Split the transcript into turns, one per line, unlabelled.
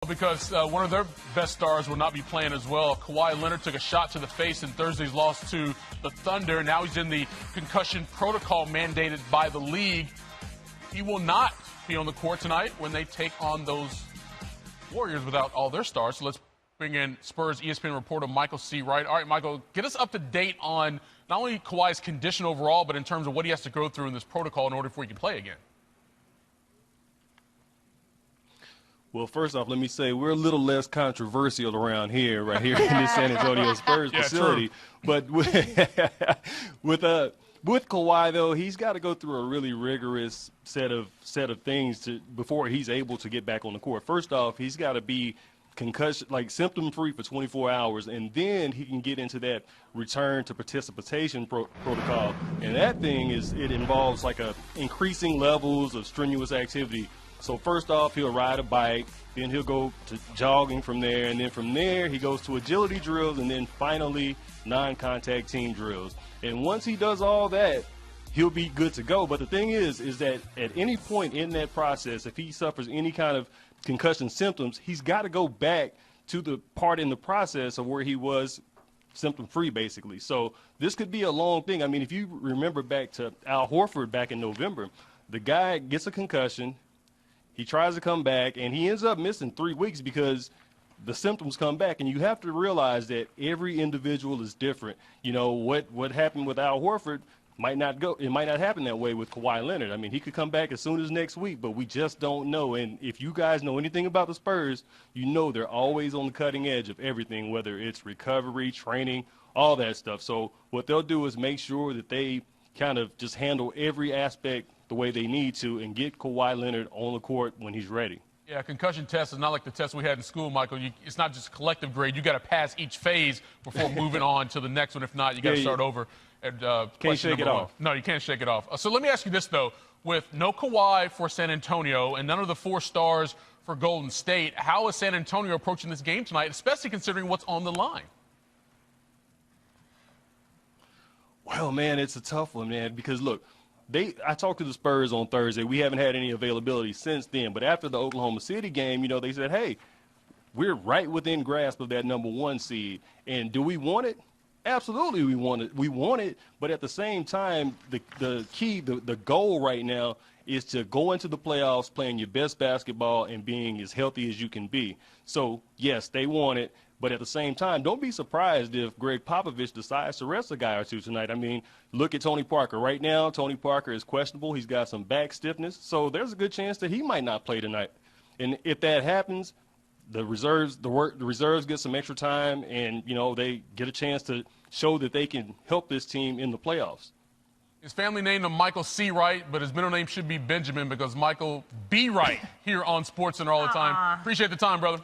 Because one of their best stars will not be playing as well. Kawhi Leonard took a shot to the face in Thursday's loss to the Thunder. Now he's in the concussion protocol mandated by the league. He will not be on the court tonight when they take on those Warriors without all their stars. So let's bring in Spurs ESPN reporter Michael C. Wright. All right, Michael, get us up to date on not only Kawhi's condition overall, but in terms of what he has to go through in this protocol in order for he can play again.
Well, first off, let me say we're a little less controversial around here, right here in this San Antonio Spurs facility.
True.
But with Kawhi, though, he's got to go through a really rigorous set of things before he's able to get back on the court. First off, he's got to be symptom-free for 24 hours, and then he can get into that return to participation protocol. And that thing it involves increasing levels of strenuous activity. So first off, he'll ride a bike, then he'll go to jogging from there, and then from there he goes to agility drills, and then finally non-contact team drills. And once he does all that, he'll be good to go. But the thing is that at any point in that process, if he suffers any kind of concussion symptoms, he's got to go back to the part in the process of where he was symptom-free, basically. So this could be a long thing. I mean, if you remember back to Al Horford back in November, the guy gets a concussion. He tries to come back, and he ends up missing 3 weeks because the symptoms come back. And you have to realize that every individual is different. You know, what happened with Al Horford might not happen that way with Kawhi Leonard. I mean, he could come back as soon as next week, but we just don't know. And if you guys know anything about the Spurs, you know they're always on the cutting edge of everything, whether it's recovery, training, all that stuff. So what they'll do is make sure that they kind of just handle every aspect the way they need to and get Kawhi Leonard on the court when he's ready.
Yeah, concussion test is not like the test we had in school, Michael. It's not just a collective grade. You got to pass each phase before moving on to the next one. If not, you got to start over. And,
can't shake it off.
No, you can't shake it off. So let me ask you this, though. With no Kawhi for San Antonio and none of the 4 stars for Golden State, how is San Antonio approaching this game tonight, especially considering what's on the line?
Well, man, it's a tough one, man, because, look, I talked to the Spurs on Thursday. We haven't had any availability since then. But after the Oklahoma City game, you know, they said, hey, we're right within grasp of that #1 seed. And do we want it? Absolutely we want it. We want it. But at the same time, the key, the goal right now is to go into the playoffs playing your best basketball and being as healthy as you can be. So, yes, they want it. But at the same time, don't be surprised if Greg Popovich decides to rest a guy or two tonight. I mean, look at Tony Parker. Right now, Tony Parker is questionable. He's got some back stiffness. So there's a good chance that he might not play tonight. And if that happens, the reserves get some extra time, and, you know, they get a chance to show that they can help this team in the playoffs.
His family named him Michael C. Wright, but his middle name should be Benjamin because Michael B. Wright here on SportsCenter all the time. Appreciate the time, brother.